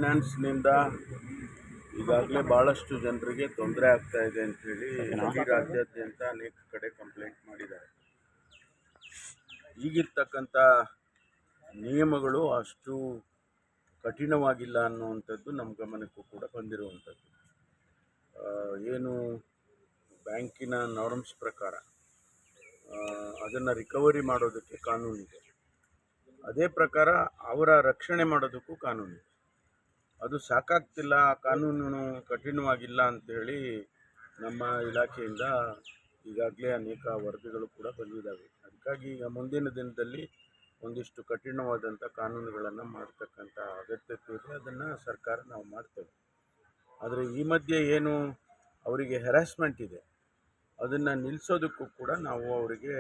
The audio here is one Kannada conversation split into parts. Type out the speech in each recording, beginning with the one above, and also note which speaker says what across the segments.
Speaker 1: ಫೈನಾನ್ಸ್ನಿಂದ ಈಗಾಗಲೇ ಭಾಳಷ್ಟು ಜನರಿಗೆ ತೊಂದರೆ ಆಗ್ತಾ ಇದೆ ಅಂಥೇಳಿ ಇಡೀ ರಾಜ್ಯಾದ್ಯಂತ ಅನೇಕ ಕಡೆ ಕಂಪ್ಲೇಂಟ್ ಮಾಡಿದ್ದಾರೆ. ಈಗಿರ್ತಕ್ಕಂಥ ನಿಯಮಗಳು ಅಷ್ಟು ಕಠಿಣವಾಗಿಲ್ಲ ಅನ್ನುವಂಥದ್ದು ನಮ್ಮ ಗಮನಕ್ಕೂ ಕೂಡ ಬಂದಿರುವಂಥದ್ದು. ಏನು ಬ್ಯಾಂಕಿನ ನಾರ್ಮ್ಸ್ ಪ್ರಕಾರ ಅದನ್ನು ರಿಕವರಿ ಮಾಡೋದಕ್ಕೆ ಕಾನೂನಿದೆ, ಅದೇ ಪ್ರಕಾರ ಅವರ ರಕ್ಷಣೆ ಮಾಡೋದಕ್ಕೂ ಕಾನೂನಿದೆ. ಅದು ಸಾಕಾಗ್ತಿಲ್ಲ, ಕಾನೂನು ಕಠಿಣವಾಗಿಲ್ಲ ಅಂಥೇಳಿ ನಮ್ಮ ಇಲಾಖೆಯಿಂದ ಈಗಾಗಲೇ ಅನೇಕ ವರದಿಗಳು ಕೂಡ ಬಂದಿದ್ದಾವೆ. ಅದಕ್ಕಾಗಿ ಈಗ ಮುಂದಿನ ದಿನದಲ್ಲಿ ಒಂದಿಷ್ಟು ಕಠಿಣವಾದಂಥ ಕಾನೂನುಗಳನ್ನು ಮಾಡ್ತಕ್ಕಂಥ ಅಗತ್ಯತೆ ಇದೆ. ಅದನ್ನು ಸರ್ಕಾರ ನಾವು ಮಾಡ್ತೇವೆ. ಆದರೆ ಈ ಮಧ್ಯೆ ಏನು ಅವರಿಗೆ ಹೆರಾಸ್ಮೆಂಟ್ ಇದೆ ಅದನ್ನು ನಿಲ್ಲಿಸೋದಕ್ಕೂ ಕೂಡ ನಾವು ಅವರಿಗೆ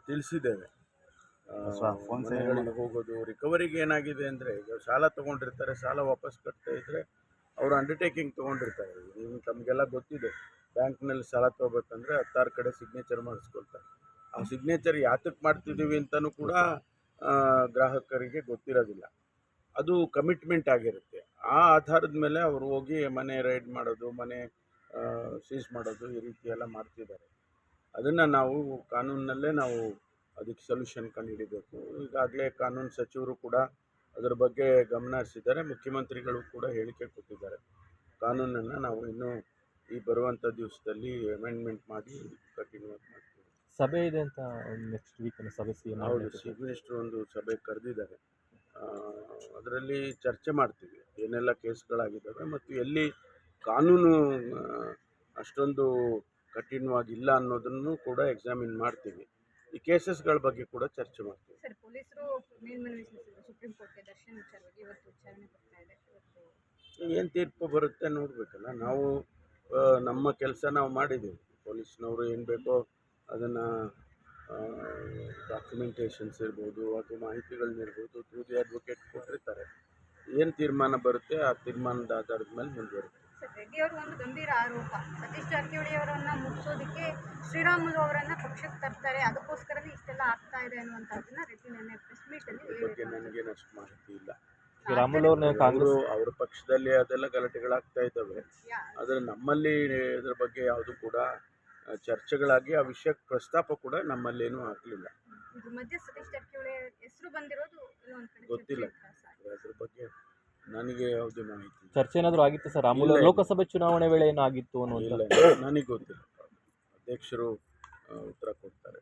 Speaker 1: ತಿಳಿಸಿದ್ದೇವೆ. ಮನೆಗಳಿಗೆ ಹೋಗೋದು, ರಿಕವರಿಗೆ ಏನಾಗಿದೆ ಅಂದರೆ, ಈಗ ಸಾಲ ತೊಗೊಂಡಿರ್ತಾರೆ, ಸಾಲ ವಾಪಸ್ ಕಟ್ತಾ ಇದ್ದರೆ ಅವರು ಅಂಡರ್ಟೇಕಿಂಗ್ ತೊಗೊಂಡಿರ್ತಾರೆ. ನೀವು ತಮಗೆಲ್ಲ ಗೊತ್ತಿದೆ, ಬ್ಯಾಂಕ್ನಲ್ಲಿ ಸಾಲ ತೊಗೋಬೇಕಂದ್ರೆ 16 ಕಡೆ ಸಿಗ್ನೇಚರ್ ಮಾಡಿಸ್ಕೊಳ್ತಾರೆ. ಆ ಸಿಗ್ನೇಚರ್ ಯಾತಕ್ಕೆ ಮಾಡ್ತಿದ್ದೀವಿ ಅಂತಲೂ ಕೂಡ ಗ್ರಾಹಕರಿಗೆ ಗೊತ್ತಿರೋದಿಲ್ಲ. ಅದು ಕಮಿಟ್ಮೆಂಟ್ ಆಗಿರುತ್ತೆ. ಆ ಆಧಾರದ ಮೇಲೆ ಅವರು ಹೋಗಿ ಮನೆ ರೈಡ್ ಮಾಡೋದು, ಮನೆ ಸೀಸ್ ಮಾಡೋದು, ಈ ರೀತಿ ಎಲ್ಲ ಮಾಡ್ತಿದ್ದಾರೆ. ಅದನ್ನು ನಾವು ಕಾನೂನಿನಲ್ಲೇ ನಾವು ಅದಕ್ಕೆ ಸೊಲ್ಯೂಷನ್ ಕಂಡುಹಿಡಿಬೇಕು. ಈಗಾಗಲೇ ಕಾನೂನು ಸಚಿವರು ಕೂಡ ಅದರ ಬಗ್ಗೆ ಗಮನ ಹರಿಸಿದ್ದಾರೆ. ಮುಖ್ಯಮಂತ್ರಿಗಳು ಕೂಡ ಹೇಳಿಕೆ ಕೊಟ್ಟಿದ್ದಾರೆ. ಕಾನೂನನ್ನು ನಾವು ಇನ್ನೂ ಈ ಬರುವಂಥ ದಿವಸದಲ್ಲಿ ಅಮೆಂಡ್ಮೆಂಟ್ ಮಾಡಿ ಕಠಿಣವಾಗಿ ಮಾಡ್ತೀವಿ.
Speaker 2: ಸಭೆ ಇದೆ ಅಂತ ನೆಕ್ಸ್ಟ್ ವೀಕ್ ಸಭೆ
Speaker 1: ಹೌದು, ಚೀಫ್ ಮಿನಿಸ್ಟರ್ ಒಂದು ಸಭೆ ಕರೆದಿದ್ದಾರೆ. ಅದರಲ್ಲಿ ಚರ್ಚೆ ಮಾಡ್ತೀವಿ ಏನೆಲ್ಲ ಕೇಸ್ಗಳಾಗಿದ್ದಾವೆ ಮತ್ತು ಎಲ್ಲಿ ಕಾನೂನು ಅಷ್ಟೊಂದು ಕಠಿಣವಾಗಿಲ್ಲ ಅನ್ನೋದನ್ನು ಕೂಡ ಎಕ್ಸಾಮಿನ್ ಮಾಡ್ತೀವಿ. ಈ ಕೇಸಸ್ಗಳ ಬಗ್ಗೆ ಕೂಡ ಚರ್ಚೆ ಮಾಡ್ತೀವಿ.
Speaker 3: ಸರ್, ಪೊಲೀಸರು ಮೇಲ್ಮನವಿ ಸುಪ್ರೀಂ ಕೋರ್ಟ್ಗೆ ದರ್ಶನ್ ವಿಚಾರವಾಗಿ ಇವತ್ತು ವಿಚಾರಣೆ ಬರ್ತಾ ಇದೆ.
Speaker 1: ಏನು ತೀರ್ಪು ಬರುತ್ತೆ ನೋಡಬೇಕಲ್ಲ. ನಾವು ನಮ್ಮ ಕೆಲಸ ನಾವು ಮಾಡಿದ್ದೀವಿ. ಪೊಲೀಸ್ನವರು ಏನು ಬೇಕೋ ಅದನ್ನು ಡಾಕ್ಯುಮೆಂಟೇಷನ್ಸ್ ಇರ್ಬೋದು ಅಥವಾ ಮಾಹಿತಿಗಳನ್ನಿರ್ಬೋದು ಥ್ರೂ ದಿ ಅಡ್ವೊಕೇಟ್ ಕೊಟ್ಟಿರ್ತಾರೆ. ಏನು ತೀರ್ಮಾನ ಬರುತ್ತೆ ಆ ತೀರ್ಮಾನದ ಆಧಾರದ ಮೇಲೆ ಮುಂದುವರುತ್ತೆ.
Speaker 3: ಸರ್, ರೆಡ್ಡಿ ಅವರು ಒಂದು ಗಂಭೀರ ಆರೋಪ, ಸತೀಶ್ ಜಾರಕಿಹೊಳಿ ಅವರನ್ನು ಮುಗಿಸೋದಕ್ಕೆ ಶ್ರೀರಾಮುಲು ಅವರನ್ನು ಪಕ್ಷಕ್ಕೆ ತರ್ತಾರೆ, ಅದಕ್ಕೋಸ್ಕರನೇ ಇಷ್ಟೆಲ್ಲ ಆಗ್ತಾ ಇದೆ ಅನ್ನುವಂಥದ್ದನ್ನ ರೆಡ್ಡಿ ನಿನ್ನೆ ಪ್ರೆಸ್ ಮೀಟಲ್ಲಿ
Speaker 1: ಬಗ್ಗೆ ನನಗೇನು ಅಷ್ಟು ಮಾಹಿತಿ ಇಲ್ಲ.
Speaker 2: ಕಾಂಗ್ರೆಸ್
Speaker 1: ಅವರ ಪಕ್ಷದಲ್ಲಿ ಅದೆಲ್ಲ ಗಲಾಟೆಗಳಾಗ್ತಾ ಇದ್ದಾವೆ. ಆದರೆ ನಮ್ಮಲ್ಲಿ ಇದರ ಬಗ್ಗೆ ಯಾವುದು ಕೂಡ ಚರ್ಚೆಗಳಾಗಿ ಆ ವಿಷಯಕ್ಕೆ ಪ್ರಸ್ತಾಪ ಕೂಡ ನಮ್ಮಲ್ಲೇನೂ ಆಗಲಿಲ್ಲ.
Speaker 3: ಮಧ್ಯೆ ಸತೀಶ್ ಜಾರಕಿಹೊಳಿ ಹೆಸರು ಬಂದಿರೋದು
Speaker 1: ಗೊತ್ತಿಲ್ಲ. ಅದ್ರ ಬಗ್ಗೆ ನನಗೆ ಯಾವುದೇ ಮಾಹಿತಿ.
Speaker 2: ಚರ್ಚೆ ಏನಾದರೂ ಆಗಿತ್ತು ಸರ್? ಲೋಕಸಭೆ ಚುನಾವಣೆ ವೇಳೆ ಏನಾಗಿತ್ತು ಅನ್ನೋದು
Speaker 1: ನನಗೆ ಗೊತ್ತಿಲ್ಲ. ಅಧ್ಯಕ್ಷರು ಉತ್ತರ ಕೊಡ್ತಾರೆ.